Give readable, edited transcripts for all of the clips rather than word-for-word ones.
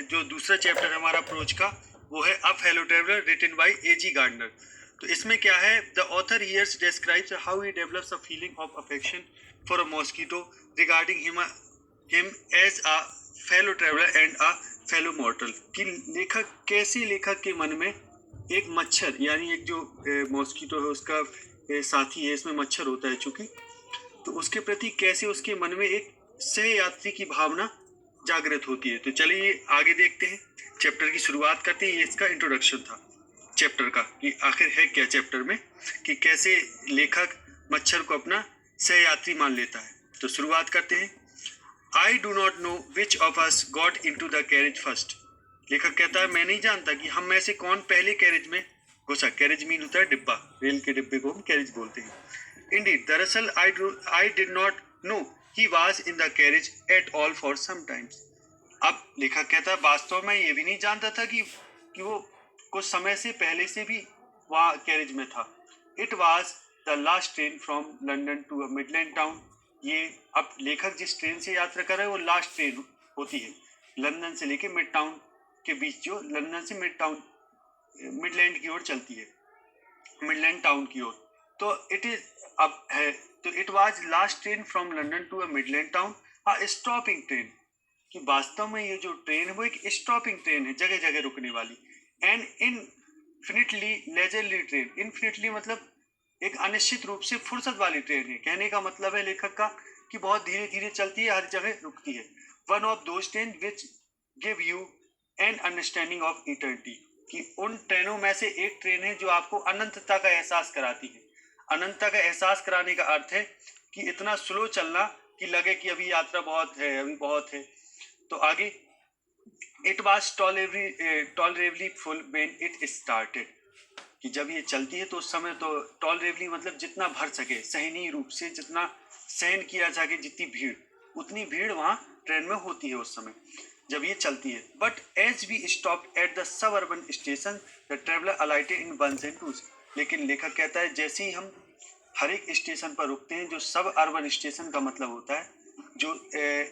जो दूसरा चैप्टर है हमारा अप्रोच का, वो है a fellow traveller written by A.G. Gardiner. तो इसमें क्या है, the author here describes how he develops a feeling of affection for a mosquito regarding him as a fellow traveller and a fellow mortal. कि लेखक के मन में एक मच्छर, यानी एक जो मॉस्किटो है उसका साथी है, इसमें मच्छर होता है चूंकि, तो उसके प्रति कैसे उसके मन में एक सहयात्री की भावना जागृत होती है। तो चलिए आगे देखते हैं, चैप्टर की शुरुआत करते हैं। ये इसका इंट्रोडक्शन था चैप्टर का, कि आखिर है क्या चैप्टर में, कि कैसे लेखक मच्छर को अपना सहयात्री मान लेता है। तो शुरुआत करते हैं। I do not know which of us got in to the carriage first. लेखक कहता है, मैं नहीं जानता कि हम में से कौन पहले कैरेज में घुसा। कैरेज मीन होता है डिब्बा, रेल के डिब्बे को हम कैरेज बोलते हैं। इंडीड, दरअसल I did not know he was in the carriage at all for some times. अब लेखक कहता है, वास्तव में ये भी नहीं जानता था कि वो कुछ समय से पहले से भी वहाँ कैरेज में था। It was the last train from London to a Midland town. ये अब लेखक जिस ट्रेन से यात्रा कर रहे हैं वो लास्ट ट्रेन होती है, लंदन से लेके मिड टाउन के बीच, जो लंदन से मिडलैंड की ओर चलती है, मिडलैंड टाउन की ओर। तो इट इज अब है, तो it was last train from London to a Midland town, a stopping train. कि वास्तव में ये जो ट्रेन है वो एक स्टॉपिंग ट्रेन है, जगह जगह रुकने वाली। And infinitely leisurely train. Infinitely मतलब एक अनिश्चित रूप से फुर्सत वाली ट्रेन है। कहने का मतलब है लेखक का कि बहुत धीरे धीरे चलती है, हर जगह रुकती है। One of those train which give you an understanding of eternity. कि उन ट्रेनों में से एक ट्रेन है जो आपको अनंतता का एहसास कराती है। अनंतता का एहसास कराने का अर्थ है कि इतना स्लो चलना कि लगे कि अभी यात्रा बहुत है, अभी बहुत है। तो आगे, it was tolerably full when it started. कि जब ये चलती है तो उस समय तो टॉलरेबली मतलब जितना भर सके, सहनीय रूप से जितना सहन किया जाके, जितनी भीड़, उतनी भीड़ वहाँ ट्रेन में होती है उस समय जब ये चलती है। But as we stop at the suburban station the traveller alighted in ones and twos. लेकिन लेखक कहता है जैसे ही हम हर एक स्टेशन पर रुकते हैं, जो सब अर्बन स्टेशन का मतलब होता है जो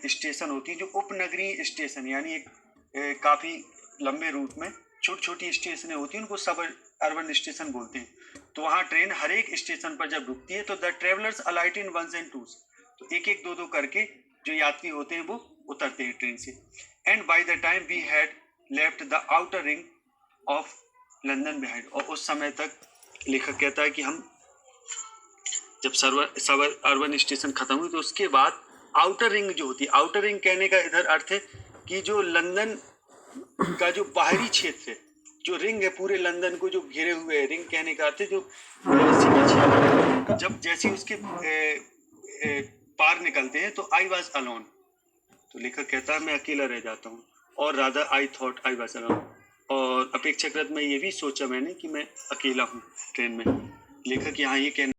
स्टेशन होती है, जो उपनगरीय स्टेशन, यानी एक काफ़ी लंबे रूट में छोटी छोटी स्टेशनें होती हैं, उनको सब अर्बन स्टेशन बोलते हैं। तो वहाँ ट्रेन हर एक स्टेशन पर जब रुकती है तो the travellers alight in ones and twos. तो एक एक दो दो करके जो यात्री होते हैं वो उतरते हैं ट्रेन से। And by the time we had left the outer ring of London behind. और उस समय तक लेखक कहता है कि हम जब सब अर्बन स्टेशन खत्म हुई तो उसके बाद आउटर रिंग जो होती है, आउटर रिंग कहने का इधर अर्थ है कि जो लंदन का जो बाहरी क्षेत्र है, जो रिंग है पूरे लंदन को जो घेरे हुए है, रिंग कहने का अर्थ है जो जब जैसे उसके पार निकलते हैं तो आई वॉज अलोन। तो लेखक कहता है मैं अकेला रह जाता हूँ। और rather I thought I was alone, और अपेक्षाकृत मैं ये भी सोचा मैंने कि मैं अकेला हूँ ट्रेन में। लेखक यहाँ ये कहना